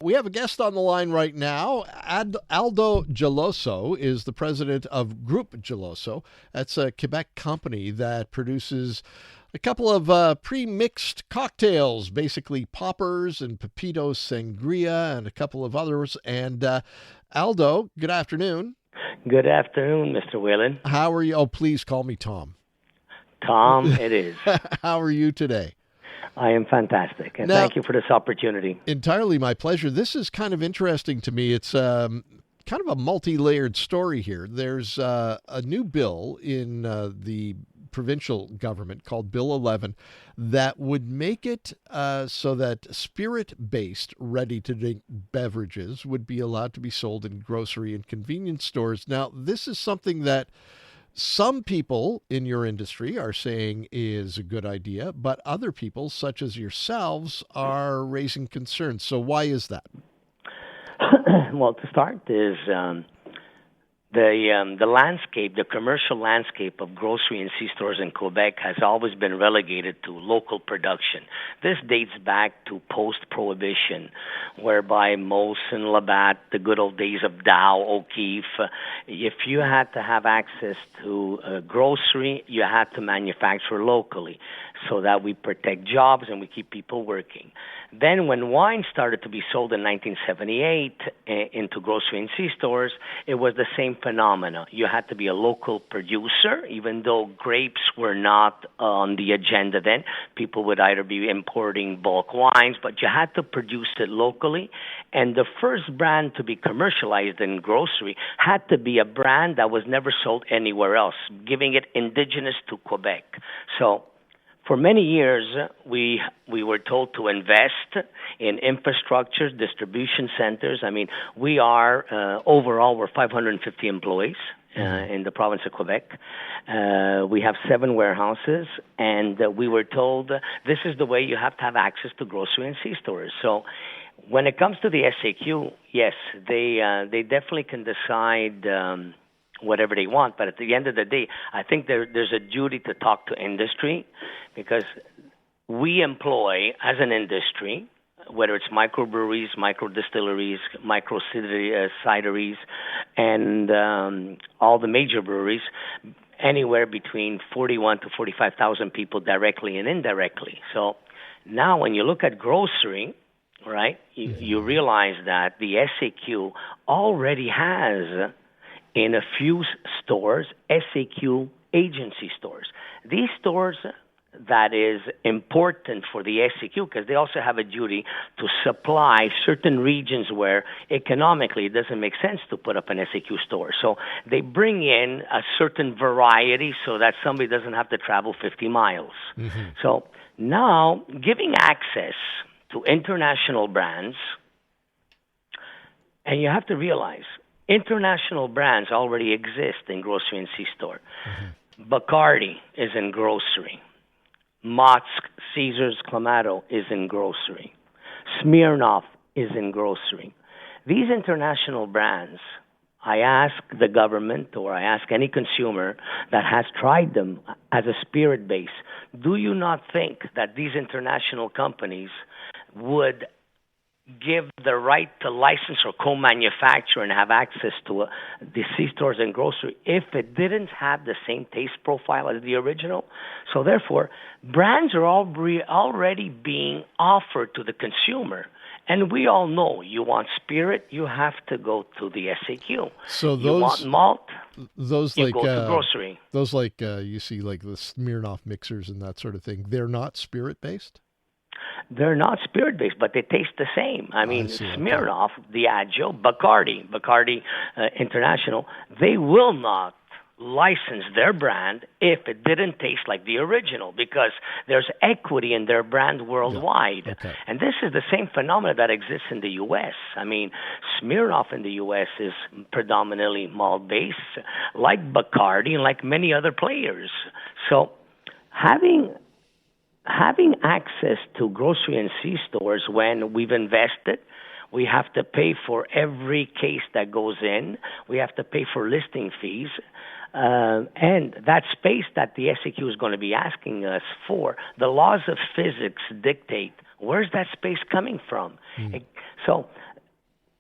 We have a guest on the line right now. Aldo Geloso is the president of Groupe Geloso. That's a Quebec company that produces a couple of pre-mixed cocktails, basically poppers and Pepito Sangria and a couple of others. And Aldo, good afternoon. Good afternoon, Mr. Whalen. How are you? Oh, please call me Tom. Tom, it is. How are you today? I am fantastic, and Now, thank you for this opportunity. Entirely my pleasure. This is kind of interesting to me. It's kind of a multi-layered story here. There's a new bill in the provincial government called Bill 11 that would make it so that spirit-based ready-to-drink beverages would be allowed to be sold in grocery and convenience stores. Now, this is something that some people in your industry are saying is a good idea, but other people, such as yourselves, are raising concerns. So why is that? Well, to start is the landscape, the commercial landscape of grocery and C-stores in Quebec has always been relegated to local production. This dates back to post-prohibition, whereby Molson, Labatt, the good old days of Dow, O'Keefe, if you had to have access to a grocery, you had to manufacture locally so that we protect jobs and we keep people working. Then when wine started to be sold in 1978 into grocery and C-stores, it was the same phenomena. You had to be a local producer, even though grapes were not on the agenda then. People would either be importing bulk wines, but you had to produce it locally. And the first brand to be commercialized in grocery had to be a brand that was never sold anywhere else, giving it indigenous to Quebec. So for many years, we were told to invest in infrastructure, distribution centers. I mean, we are, overall, we're 550 employees in the province of Quebec. We have 7 warehouses, and we were told this is the way you have to have access to grocery and C-stores. So when it comes to the SAQ, yes, they definitely can decide whatever they want, but at the end of the day, I think there's a duty to talk to industry, because we employ, as an industry, whether it's microbreweries, microdistilleries, cideries, and all the major breweries, anywhere between 41 to 45,000 people directly and indirectly. So now when you look at grocery, right, you realize that the SAQ already has in a few stores, SAQ agency stores. These stores, that is important for the SAQ because they also have a duty to supply certain regions where economically it doesn't make sense to put up an SAQ store. So they bring in a certain variety so that somebody doesn't have to travel 50 miles. Mm-hmm. So now giving access to international brands, and you have to realize, international brands already exist in grocery and C-store. Mm-hmm. Bacardi is in grocery. Mott's, Caesar's, Clamato is in grocery. Smirnoff is in grocery. These international brands, I ask the government or I ask any consumer that has tried them as a spirit base, do you not think that these international companies would give the right to license or co-manufacture and have access to the C-stores and grocery if it didn't have the same taste profile as the original? So therefore, brands are already being offered to the consumer. And we all know you want spirit, you have to go to the SAQ. So those, you want malt, those you like go to grocery. Those like you see like the Smirnoff mixers and that sort of thing, they're not spirit-based? They're not spirit-based, but they taste the same. I mean, Smirnoff, Diageo, Bacardi International, they will not license their brand if it didn't taste like the original, because there's equity in their brand worldwide. Yeah. Okay. And this is the same phenomenon that exists in the U.S. I mean, Smirnoff in the U.S. is predominantly malt-based, like Bacardi and like many other players. So having access to grocery and C-stores when we've invested, we have to pay for every case that goes in. We have to pay for listing fees. And that space that the SAQ is going to be asking us for, the laws of physics dictate where's that space coming from. So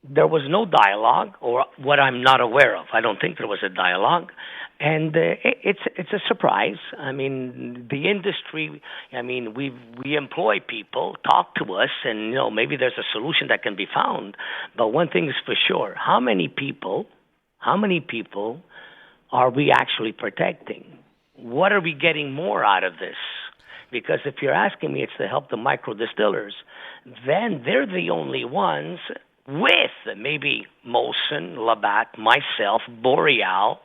there was no dialogue, or what I'm not aware of. I don't think there was a dialogue, and it's a surprise. I mean, the industry. I mean, we employ people, talk to us, and maybe there's a solution that can be found. But one thing is for sure: how many people are we actually protecting? What are we getting more out of this? Because if you're asking me, it's to help the micro distillers, then they're the only ones with maybe Molson, Labatt, myself, Boreal,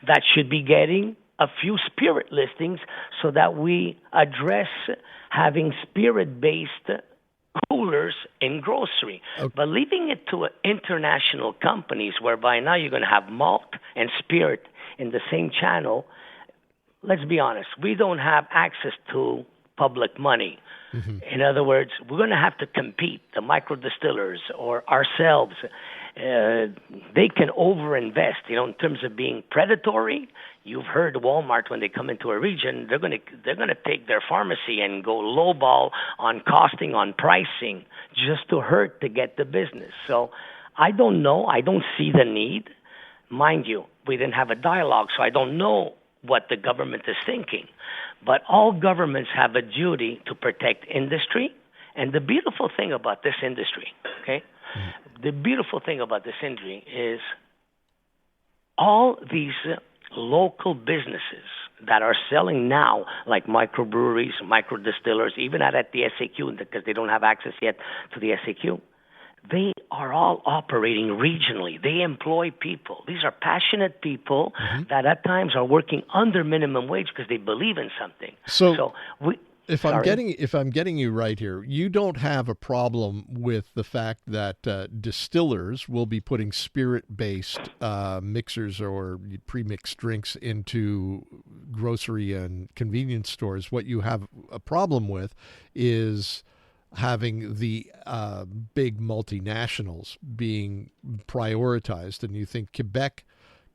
that should be getting a few spirit listings so that we address having spirit-based coolers in grocery. Okay. But leaving it to international companies, whereby now you're going to have malt and spirit in the same channel, let's be honest, we don't have access to public money. Mm-hmm. In other words, we're going to have to compete, the micro distillers or ourselves. They can overinvest, in terms of being predatory. You've heard Walmart, when they come into a region, they're going to take their pharmacy and go lowball on costing, on pricing, just to hurt to get the business. So I don't know. I don't see the need. Mind you, we didn't have a dialogue, so I don't know what the government is thinking. But all governments have a duty to protect industry. And the beautiful thing about this industry, okay, the beautiful thing about this industry is all these local businesses that are selling now, like microbreweries, micro distillers, even at the SAQ, because they don't have access yet to the SAQ, they are all operating regionally. They employ people. These are passionate people that at times are working under minimum wage because they believe in something. If I'm getting you right here, you don't have a problem with the fact that distillers will be putting spirit-based mixers or pre-mixed drinks into grocery and convenience stores. What you have a problem with is having the big multinationals being prioritized, and you think Quebec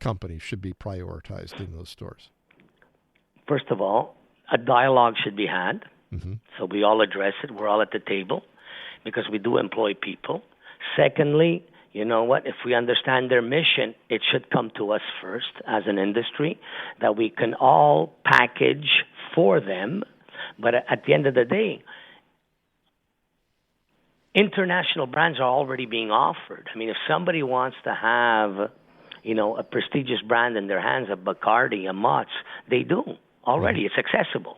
companies should be prioritized in those stores? First of all, a dialogue should be had. Mm-hmm. So we all address it. We're all at the table because we do employ people. Secondly, you know what? If we understand their mission, it should come to us first as an industry that we can all package for them. But at the end of the day, international brands are already being offered. I mean, if somebody wants to have, a prestigious brand in their hands, a Bacardi, a Mott's, they do already. It's accessible.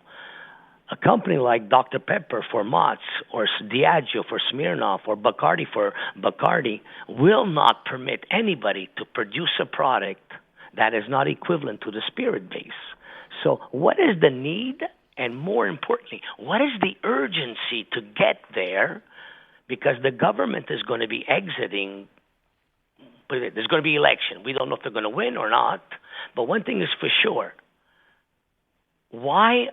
A company like Dr. Pepper for Mott's, or Diageo for Smirnoff, or Bacardi for Bacardi will not permit anybody to produce a product that is not equivalent to the spirit base. So what is the need? And more importantly, what is the urgency to get there? Because the government is going to be exiting. There's going to be election. We don't know if they're going to win or not. But one thing is for sure. Why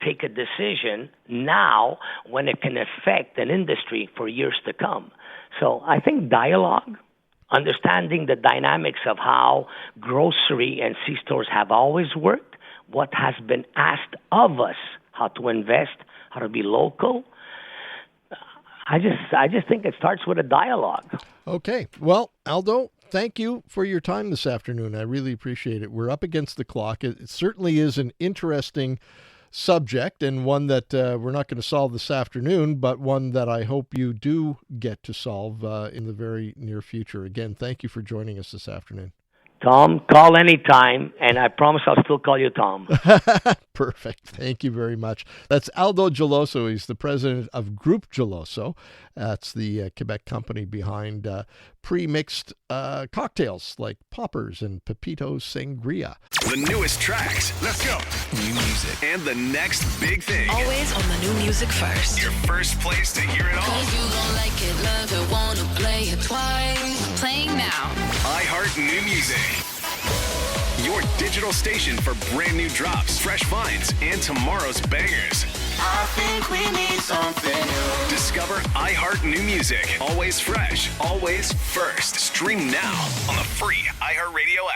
take a decision now when it can affect an industry for years to come? So I think dialogue, understanding the dynamics of how grocery and C-stores have always worked, what has been asked of us, how to invest, how to be local. I just think it starts with a dialogue. Okay. Well, Aldo, thank you for your time this afternoon. I really appreciate it. We're up against the clock. It certainly is an interesting subject, and one that we're not going to solve this afternoon, but one that I hope you do get to solve in the very near future. Again, thank you for joining us this afternoon. Tom, call anytime, and I promise I'll still call you Tom. Perfect. Thank you very much. That's Aldo Geloso. He's the president of Groupe Geloso. That's the Quebec company behind pre-mixed cocktails like poppers and Pepito Sangria. The newest tracks. Let's go. New music. And the next big thing. Always on the new music first. Your first place to hear it all. 'Cause you gon' like it, love it, wanna play it twice. Playing now. iHeart New Music. Your digital station for brand new drops, fresh finds, and tomorrow's bangers. I think we need something new. Discover iHeart New Music. Always fresh, always first. Stream now on the free iHeartRadio app.